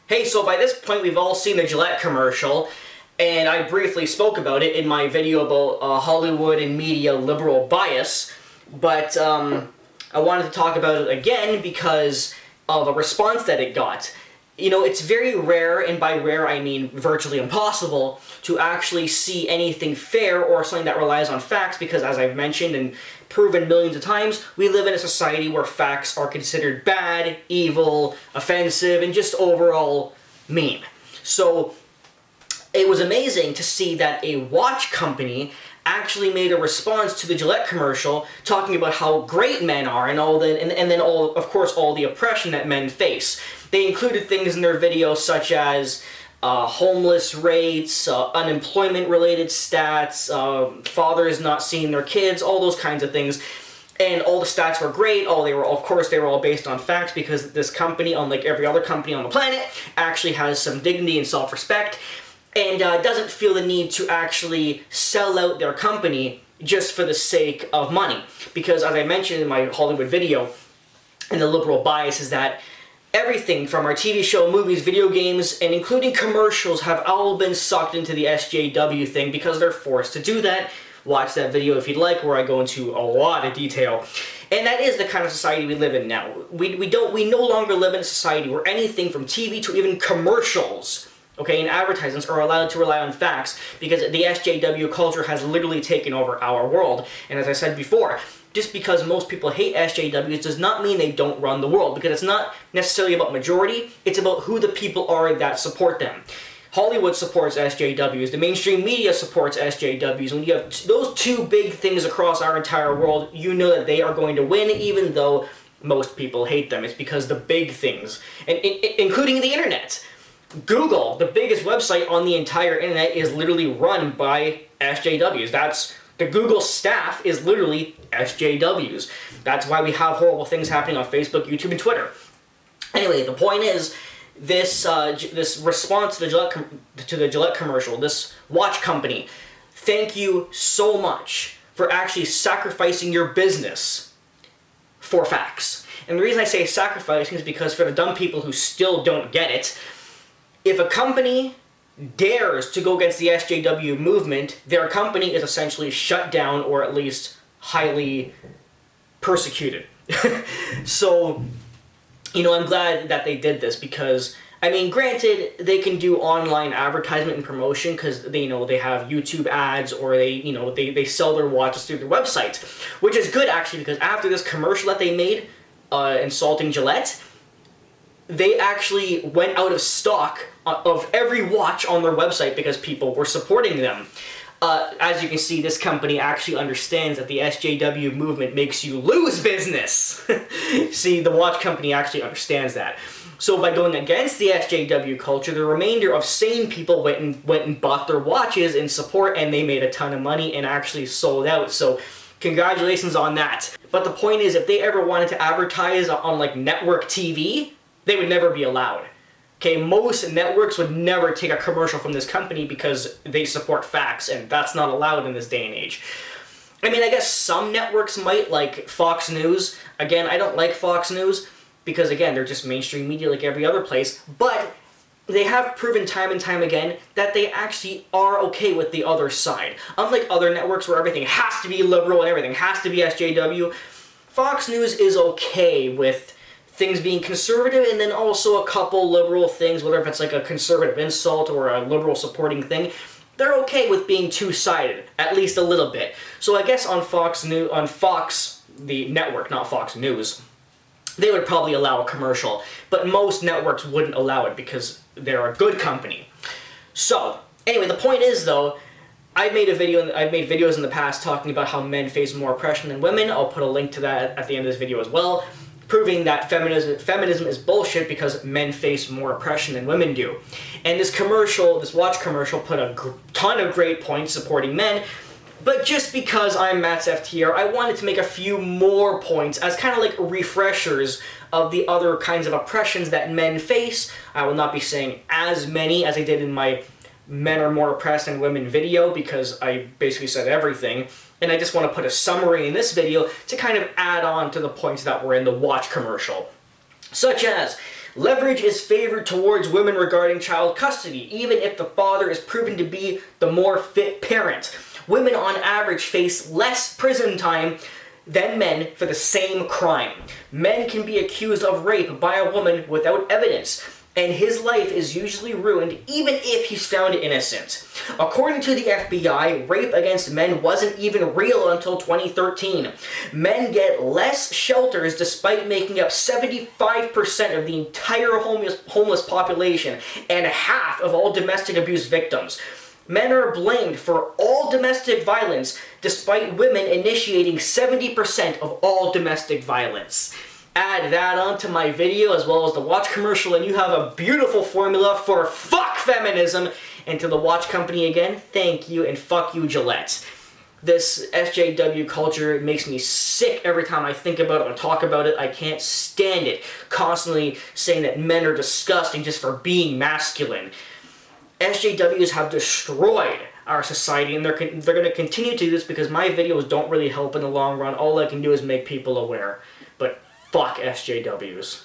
Hey, so by this point we've all seen the Gillette commercial, and I briefly spoke about it in my video about Hollywood and media liberal bias, but I wanted to talk about it again because of a response that it got. You know, it's very rare, and by rare I mean virtually impossible, to actually see anything fair or something that relies on facts because, as I've mentioned and proven millions of times, we live in a society where facts are considered bad, evil, offensive, and just overall mean. So it was amazing to see that a watch company actually made a response to the Gillette commercial talking about how great men are and all the and then all, of course, all the oppression that men face. They included things in their video such as homeless rates, unemployment related stats, fathers not seeing their kids, all those kinds of things. And all the stats were great. They were all based on facts because this company, unlike every other company on the planet, actually has some dignity and self-respect and doesn't feel the need to actually sell out their company just for the sake of money. Because, as I mentioned in my Hollywood video, and the liberal bias is that everything from our TV show, movies, video games, and including commercials have all been sucked into the SJW thing because they're forced to do that. Watch that video if you'd like, where I go into a lot of detail. And that is the kind of society we live in now. We no longer live in a society where anything from TV to even commercials, okay, and advertisements are allowed to rely on facts because the SJW culture has literally taken over our world. And as I said before, just because most people hate SJWs does not mean they don't run the world, because it's not necessarily about majority, it's about who the people are that support them. Hollywood supports SJWs, the mainstream media supports SJWs. When you have those two big things across our entire world, you know that they are going to win even though most people hate them. It's because the big things, and including the internet. Google, the biggest website on the entire internet, is literally run by SJWs. The Google staff is literally SJWs. That's why we have horrible things happening on Facebook, YouTube, and Twitter. Anyway, the point is, this response to the Gillette commercial, this watch company, thank you so much for actually sacrificing your business for facts. And the reason I say sacrificing is because for the dumb people who still don't get it, if a company dares to go against the SJW movement, their company is essentially shut down or at least highly persecuted. So, you know, I'm glad that they did this because, I mean, granted, they can do online advertisement and promotion because they have YouTube ads, or they sell their watches through their website, which is good actually because after this commercial that they made insulting Gillette, they actually went out of stock of every watch on their website because people were supporting them. As you can see, this company actually understands that the SJW movement makes you lose business. See, the watch company actually understands that. So by going against the SJW culture, the remainder of sane people went and bought their watches in support, and they made a ton of money and actually sold out. So congratulations on that. But the point is, if they ever wanted to advertise on like network TV, they would never be allowed. Okay, most networks would never take a commercial from this company because they support facts, and that's not allowed in this day and age. I mean, I guess some networks might, like Fox News. Again, I don't like Fox News because, again, they're just mainstream media like every other place, but they have proven time and time again that they actually are okay with the other side. Unlike other networks where everything has to be liberal and everything has to be SJW, Fox News is okay with things being conservative, and then also a couple liberal things, whether if it's like a conservative insult or a liberal supporting thing, they're okay with being two-sided, at least a little bit. So I guess on Fox, the network, not Fox News, they would probably allow a commercial, but most networks wouldn't allow it because they're a good company. So, anyway, the point is though, I've made videos in the past talking about how men face more oppression than women. I'll put a link to that at the end of this video as well, proving that feminism is bullshit because men face more oppression than women do. And this watch commercial, put a ton of great points supporting men, but just because I'm Matt's FTR, I wanted to make a few more points as kind of like refreshers of the other kinds of oppressions that men face. I will not be saying as many as I did in my Men Are More Oppressed Than Women video because I basically said everything. And I just want to put a summary in this video to kind of add on to the points that were in the watch commercial. Such as, Leverage is favored towards women regarding child custody, even if the father is proven to be the more fit parent. Women on average face less prison time than men for the same crime. Men can be accused of rape by a woman without evidence, and his life is usually ruined even if he's found innocent. According to the FBI, rape against men wasn't even real until 2013. Men get less shelters despite making up 75% of the entire homeless population and half of all domestic abuse victims. Men are blamed for all domestic violence, despite women initiating 70% of all domestic violence. Add that onto my video as well as the watch commercial and you have a beautiful formula for fuck feminism. And to the watch company again, thank you and fuck you, Gillette. This SJW culture makes me sick every time I think about it or talk about it. I can't stand it. Constantly saying that men are disgusting just for being masculine. SJWs have destroyed our society, and they're going to continue to do this because my videos don't really help in the long run. All I can do is make people aware. But fuck SJWs.